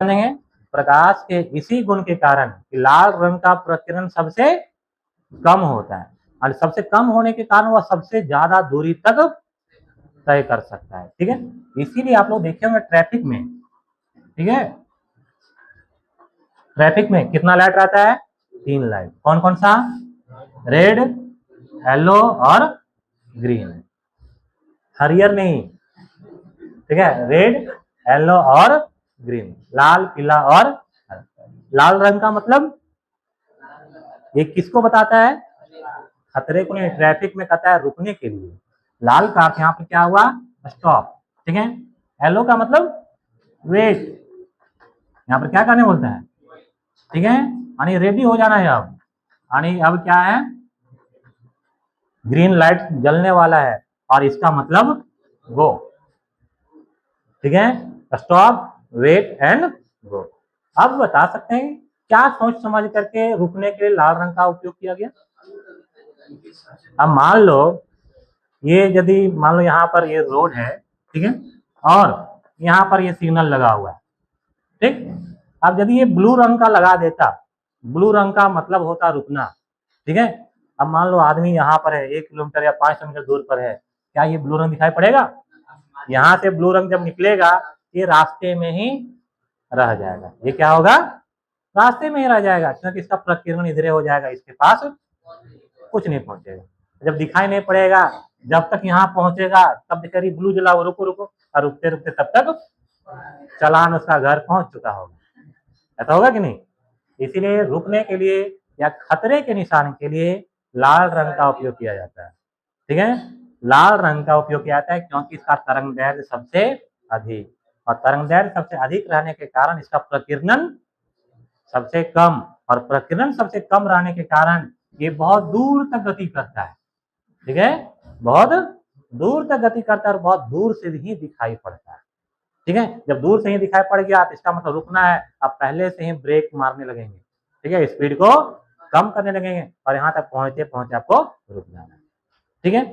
जानेंगे प्रकाश के इसी गुण के कारण कि लाल रंग का प्रकीर्णन सबसे कम होता है और सबसे कम होने के कारण वह सबसे ज्यादा दूरी तक तय कर सकता है। ठीक है, इसीलिए आप लोग देखे होंगे ट्रैफिक में, ठीक है, ट्रैफिक में कितना लाइट रहता है? 3 लाइट। कौन कौन सा? रेड, येलो और ग्रीन, हरियर नहीं, ठीक है, रेड, येलो और ग्रीन, लाल, पीला और हरा। लाल रंग का मतलब ये किसको बताता है? खतरे को नहीं, ट्रैफिक में कहता है रुकने के लिए। लाल का अर्थ यहाँ पे क्या हुआ? स्टॉप, ठीक है। येलो का मतलब वेट, यहाँ पर क्या करने बोलता है? ठीक है, यानी रेडी हो जाना है अब, यानी अब क्या है? ग्रीन लाइट जलने वाला है और इसका मतलब गो, ठीक है, स्टॉप, वेट एंड गो। अब बता सकते हैं क्या सोच समझ करके रुकने के लिए लाल रंग का उपयोग किया गया? अब मान लो ये यदि मान लो यहाँ पर ये रोड है, ठीक है, और यहाँ पर ये सिग्नल लगा हुआ है, ठीक। अब यदि ये ब्लू रंग का लगा देता, ब्लू रंग का मतलब होता रुकना, ठीक है। अब मान लो आदमी यहाँ पर है 1 किलोमीटर या 500 मीटर दूर पर है, क्या ये ब्लू रंग दिखाई पड़ेगा? यहाँ से ब्लू रंग जब निकलेगा ये रास्ते में ही रह जाएगा। ये क्या होगा? रास्ते में ही रह जाएगा, क्योंकि इसका प्रकीर्णन इधरे हो जाएगा, इसके पास कुछ नहीं पहुंचेगा। जब दिखाई नहीं पड़ेगा, जब तक यहाँ पहुंचेगा तब करीब ब्लू जला वो रुको रुको, और रुकते रुकते तब तक चालान उसका घर पहुंच चुका होगा। ऐसा होगा कि नहीं? इसीलिए रुकने के लिए या खतरे के निशान के लिए लाल रंग का उपयोग किया जाता है, ठीक है। लाल रंग का उपयोग किया जाता है क्योंकि इसका तरंग दैर्घ्य सबसे अधिक, और तरंग दैर्घ्य सबसे अधिक रहने के कारण इसका प्रकीर्णन सबसे कम, और प्रकीर्णन सबसे कम रहने के कारण ये बहुत दूर तक गति करता है, ठीक है, बहुत दूर तक गति करता है और बहुत दूर से ही दिखाई पड़ता है, ठीक है। जब दूर से ही दिखाई पड़ गया तो इसका मतलब रुकना है, आप पहले से ही ब्रेक मारने लगेंगे, ठीक है, स्पीड को कम करने लगेंगे और यहाँ तक पहुंचते पहुंचते आपको रुक जाना है, ठीक है।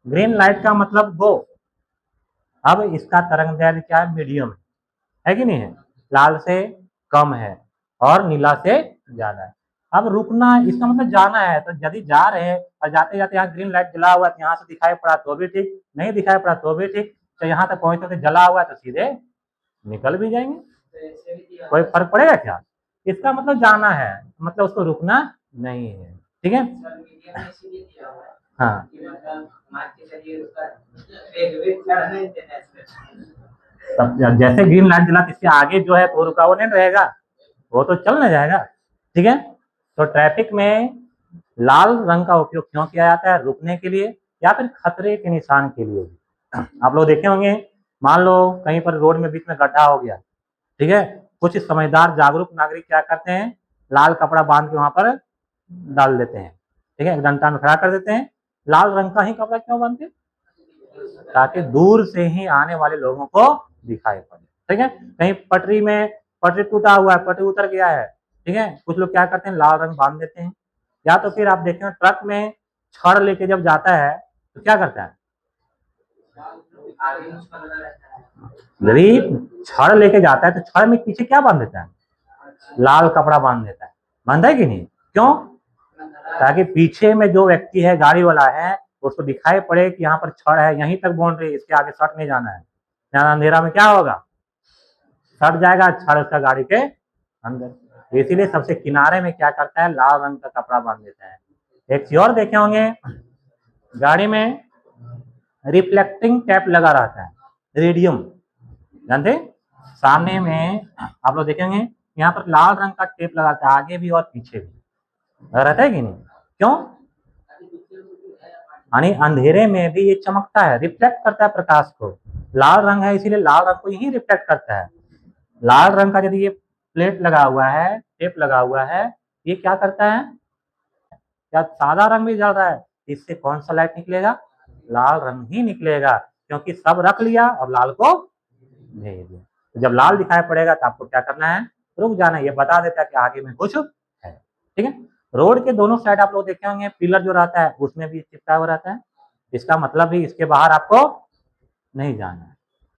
ग्रीन लाइट का मतलब गो। अब इसका तरंग दैर्घ्य क्या है? मीडियम है कि नहीं है? लाल से कम है और नीला से ज्यादा है। अब रुकना इसका मतलब जाना है, तो यदि जा रहे हैं और जाते जाते यहाँ ग्रीन लाइट जला हुआ है, यहाँ से दिखाई पड़ा तो भी ठीक, नहीं दिखाई पड़ा तो भी ठीक, तो यहाँ तक पहुंचते थे जला हुआ है तो सीधे निकल भी जाएंगे, कोई फर्क पड़ेगा क्या? इसका मतलब जाना है, मतलब उसको रुकना नहीं है, ठीक है। हाँ, जैसे ग्रीन लाइट जला इसके आगे जो है वो रुका हुआ नहीं रहेगा, वो तो चल ना जाएगा, ठीक है। तो ट्रैफिक में लाल रंग का उपयोग क्यों किया जाता है? रुकने के लिए या फिर खतरे के निशान के लिए। आप लोग देखे होंगे, मान लो कहीं पर रोड में बीच में गड्ढा हो गया, ठीक है, कुछ समझदार जागरूक नागरिक क्या करते हैं? लाल कपड़ा बांध के वहां पर डाल देते हैं, ठीक है, डंडा में खड़ा कर देते हैं। लाल रंग का ही कपड़ा क्यों बांधते? ताकि दूर से ही आने वाले लोगों को दिखाई पड़े, ठीक है। कहीं पटरी में पटरी टूटा हुआ है, पटरी उतर गया है, ठीक है, कुछ लोग क्या करते हैं? लाल रंग बांध देते हैं। या तो फिर आप देखें ट्रक में छड़ लेके जब जाता है तो क्या करता है? यदि छड़ लेके जाता है तो छड़ में पीछे क्या बांध देता है? लाल कपड़ा बांध देता है। बांधा है कि नहीं? क्यों? ताकि पीछे में जो व्यक्ति है, गाड़ी वाला है, उसको दिखाई पड़े कि यहाँ पर छड़ है, यहीं तक बाउंड्री, इसके आगे सट नहीं जाना है। यहाँ अंधेरा में क्या होगा? सट जाएगा छड़ उसका गाड़ी के अंदर। इसीलिए सबसे किनारे में क्या करता है? लाल रंग का कपड़ा बांध देता है। एक चीज और देखे होंगे, गाड़ी में रिफ्लेक्टिंग टैप लगा रहता है, रेडियम, जानते? सामने में आप लोग देखेंगे यहाँ पर लाल रंग का टेप लगाता है, आगे भी और पीछे भी रहता है कि नहीं? क्यों? यानी अंधेरे में भी ये चमकता है, रिफ्लेक्ट करता है प्रकाश को। लाल रंग है इसीलिए लाल रंग को ही रिफ्लेक्ट करता है। लाल रंग का यदि ये प्लेट लगा हुआ है, टेप लगा हुआ है, ये क्या करता है? क्या सादा रंग भी जल रहा है, इससे कौन सा लाइट निकलेगा? लाल रंग ही निकलेगा, क्योंकि सब रख लिया और लाल को भेज दिया। तो जब लाल दिखाई पड़ेगा तो आपको क्या करना है? रुक जाना है। ये बता देता है कि आगे में कुछ है, ठीक है। रोड के दोनों साइड आप लोग देखे होंगे पिलर जो रहता है उसमें भी चिपका हुआ रहता है, इसका मतलब भी इसके बाहर आपको नहीं जाना है।